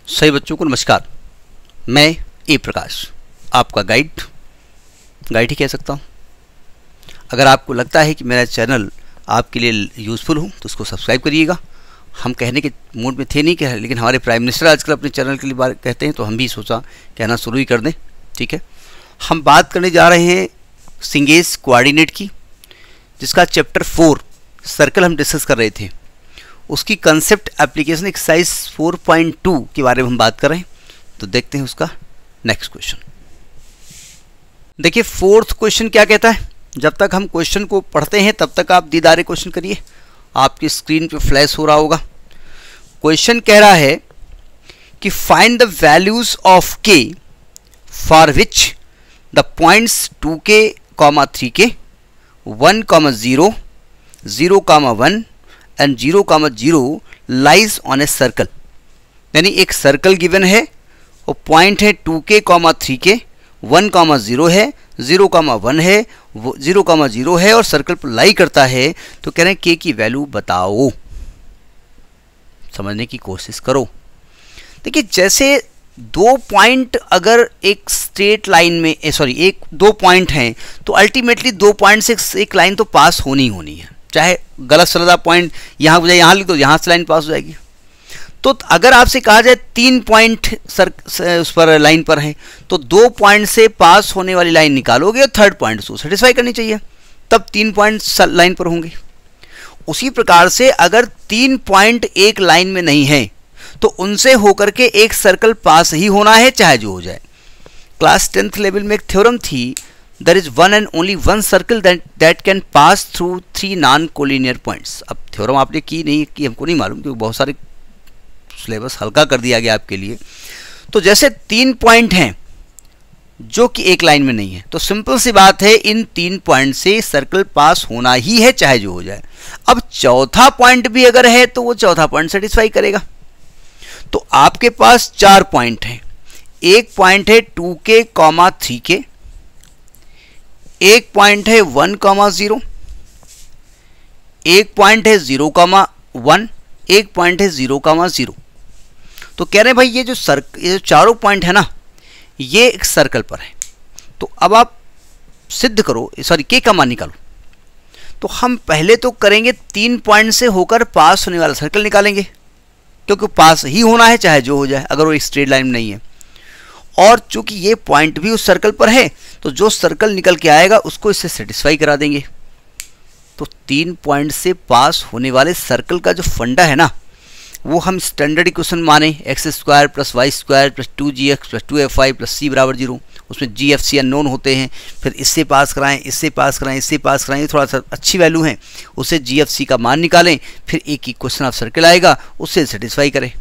सभी बच्चों को नमस्कार। मैं ए प्रकाश, आपका गाइड ही कह सकता हूँ। अगर आपको लगता है कि मेरा चैनल आपके लिए यूज़फुल हो तो उसको सब्सक्राइब करिएगा। हम कहने के मूड में थे नहीं कह, लेकिन हमारे प्राइम मिनिस्टर आजकल अपने चैनल के लिए बात कहते हैं तो हम भी सोचा कहना शुरू ही कर दें। ठीक है, हम बात करने जा रहे हैं सिंगेस कोऑर्डिनेट की, जिसका चैप्टर 4 सर्कल हम डिस्कस कर रहे थे। उसकी कंसेप्ट एप्लीकेशन एक्सरसाइज 4.2 के बारे में हम बात कर रहे हैं। तो देखते हैं उसका नेक्स्ट क्वेश्चन। देखिए फोर्थ क्वेश्चन क्या कहता है। जब तक हम क्वेश्चन को पढ़ते हैं तब तक आप दीदारे क्वेश्चन करिए, आपकी स्क्रीन पे फ्लैश हो रहा होगा। क्वेश्चन कह रहा है कि फाइंड द वैल्यूज ऑफ के for which the points 2k, 3k, 1, 0, 0, 1 and 0, 0 lies on a circle. यानी एक सर्कल गिवन है और पॉइंट है 2k, 3k, 1, 0 है, 0, 1 है, 0, 0 है और सर्कल पर लाई करता है। तो कह रहे हैं k की वैल्यू बताओ, समझने की कोशिश करो। देखिए जैसे दो पॉइंट अगर एक स्ट्रेट लाइन में दो पॉइंट हैं तो अल्टीमेटली दो पॉइंट से एक लाइन तो पास होनी है। चाहे गलत सलदा पॉइंट यहाँ हो जाए, यहाँ लिख दो, यहाँ से लाइन पास हो जाएगी। तो अगर आपसे कहा जाए 3 पॉइंट उस पर लाइन पर हैं तो 2 पॉइंट से पास होने वाली लाइन निकालोगे और थर्ड पॉइंट को सेटिस्फाई करनी चाहिए, तब 3 पॉइंट लाइन पर होंगे। उसी प्रकार से अगर 3 पॉइंट एक लाइन में नहीं है तो उनसे होकर के एक सर्कल पास ही होना है, चाहे जो हो जाए। क्लास 10th लेवल में एक थ्योरम थी, there is one and only one circle that can pass through 3 non-collinear points। अब थ्योरम आपने की नहीं कि हमको नहीं मालूम, क्योंकि बहुत सारे सिलेबस हल्का कर दिया गया आपके लिए। तो जैसे 3 पॉइंट हैं जो कि एक लाइन में नहीं है, तो सिंपल सी बात है इन 3 पॉइंट से सर्कल पास होना ही है, चाहे जो हो जाए। अब चौथा पॉइंट भी अगर है तो वो चौथा पॉइंट सेटिस्फाई करेगा। तो आपके पास 4 पॉइंट हैं। एक पॉइंट है 2k, 3k, एक पॉइंट है 1, 0, एक पॉइंट है 0, 1, एक पॉइंट है 0, 0। तो कह रहे हैं भाई ये जो चारों पॉइंट है ना, ये एक सर्कल पर है। तो अब आप सिद्ध करो, के का मान निकालो। तो हम पहले तो करेंगे 3 पॉइंट से होकर पास होने वाला सर्कल निकालेंगे, क्योंकि पास ही होना है चाहे जो हो जाए, अगर वो एक स्ट्रेट लाइन में नहीं है। और चूंकि ये पॉइंट भी उस सर्कल पर है तो जो सर्कल निकल के आएगा उसको इससे सेटिस्फाई करा देंगे। तो 3 पॉइंट से पास होने वाले सर्कल का जो फंडा है ना, वो हम स्टैंडर्ड इक्वेशन माने x² + y² + 2gx + 2fy + c = 0। उसमें g, f, c अननोन होते हैं, फिर इससे पास कराएं, इससे पास कराएं, इससे पास कराएं, थोड़ा सा अच्छी वैल्यू है, उससे g, f, c का मान निकालें, फिर एक इक्वेशन ऑफ सर्कल आएगा, उससे सेटिस्फाई करें।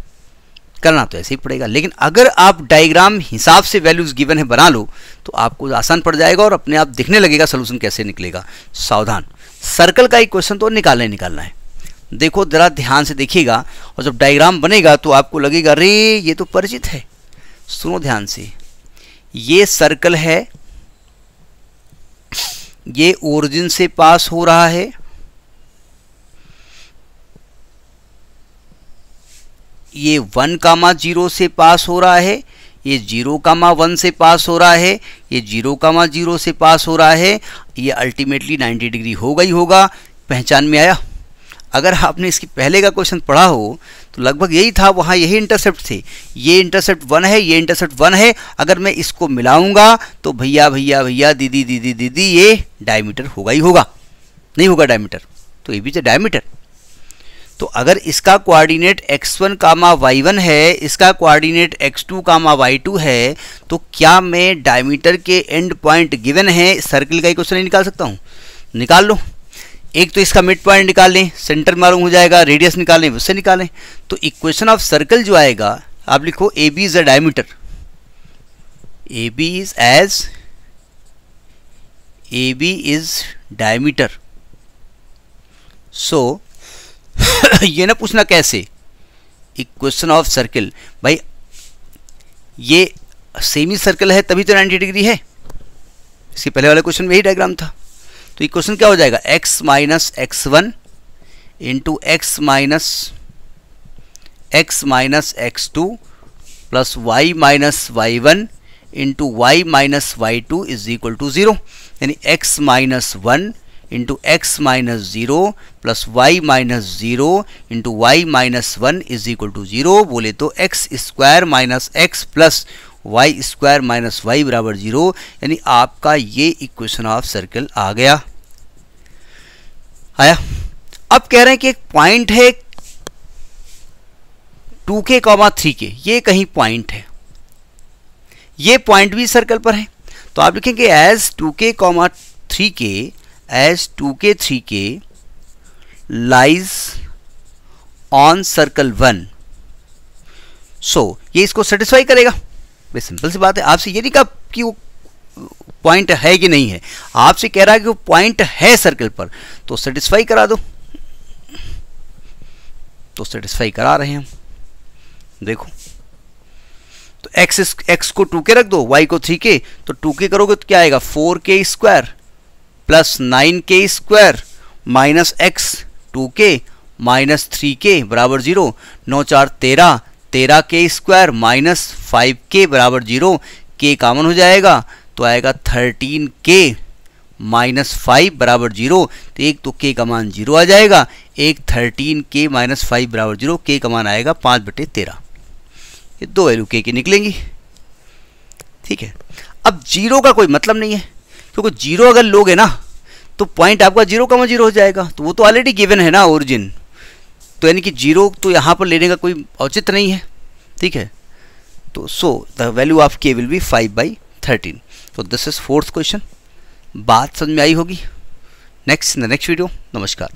करना तो ऐसे ही पड़ेगा, लेकिन अगर आप डायग्राम हिसाब से वैल्यूज गिवन है बना लो तो आपको आसान पड़ जाएगा और अपने आप दिखने लगेगा सोल्यूशन कैसे निकलेगा। सावधान, सर्कल का इक्वेशन तो निकालना है। देखो जरा ध्यान से देखिएगा, और जब डायग्राम बनेगा तो आपको लगेगा अरे ये तो परिचित है। सुनो ध्यान से, ये सर्कल है, ये ओरिजिन से पास हो रहा है, ये 1, 0 से पास हो रहा है, ये 0, 1 से पास हो रहा है, ये 0, 0 से पास हो रहा है। ये अल्टीमेटली 90 डिग्री होगा ही होगा। पहचान में आया? अगर आपने इसकी पहले का क्वेश्चन पढ़ा हो तो लगभग यही था, वहाँ यही इंटरसेप्ट थे। ये इंटरसेप्ट 1 है, ये इंटरसेप्ट 1 है। अगर मैं इसको मिलाऊंगा तो भैया भैया भैया, दीदी दीदी दीदी, ये डायमीटर होगा ही होगा। नहीं होगा डायमीटर तो ये भी तो डायमीटर। तो अगर इसका कोऑर्डिनेट x1, y1 है, इसका कोऑर्डिनेट x2, y2 है, तो क्या मैं डायमीटर के एंड पॉइंट गिवन है सर्कल का इक्वेशन नहीं निकाल सकता हूँ? निकाल लो। एक तो इसका मिड पॉइंट निकाल लें, सेंटर मालूम हो जाएगा, रेडियस निकाल लें, उससे निकालें। तो इक्वेशन ऑफ सर्कल जो आएगा, आप लिखो AB is a diameter, AB is diameter. So ये ना पूछना कैसे, इक्वेशन ऑफ सर्कल, भाई ये सेमी सर्कल है तभी तो 90 डिग्री है। इसके पहले वाले क्वेश्चन में यही डायग्राम था। तो इक्वेशन क्या हो जाएगा, x - x1 × x - x2 plus y minus y one into y minus y two is equal to 0, यानी x minus one into x minus zero plus y minus zero into y minus one is equal to 0। बोले तो x square minus x plus y square minus y बराबर 0, यानी आपका ये equation of circle आ गया। आया। अब कह रहे हैं कि एक पॉइंट है 2k, 3k, ये कहीं पॉइंट है, ये पॉइंट भी सर्कल पर है। तो आप लिखेंगे as 2k, 3k, as 2k, 3k lies on circle 1। So ये इसको सेटिस्फाई करेगा। बस सिंपल सी बात है, आपसे ये नहीं कहा कि वो पॉइंट है कि नहीं है, आपसे कह रहा है कि वो पॉइंट है सर्कल पर, तो सेटिस्फाई करा दो। तो सेटिस्फाई करा रहे हैं हम, देखो। तो x को 2k रख दो, y को 3k, तो 2k करोगे तो क्या आएगा 4k square plus 9k square minus x 2k minus 3k बराबर 0, 9 4 13, 13k स्क्वायर माइनस 5k बराबर 0, k कॉमन हो जाएगा तो आएगा 13k माइनस 5 बराबर 0। तो एक तो k का मान 0 आ जाएगा, एक 13k माइनस 5 बराबर 0, k का मान आएगा 5/13। ये दो वैल्यू k की निकलेंगी। ठीक है। अब 0 का कोई मतलब नहीं है, क्योंकि 0 अगर लोगे ना तो पॉइंट आपका 0,0 हो जाएगा, तो वो तो ऑलरेडी गिवन है ना ओरिजिन, तो यानी कि 0 तो यहाँ पर लेने का कोई औचित्य नहीं है। ठीक है। तो so the value of k will be 5/13। तो दिस इज 4th क्वेश्चन। बात समझ में आई होगी। Next in the next video. नमस्कार।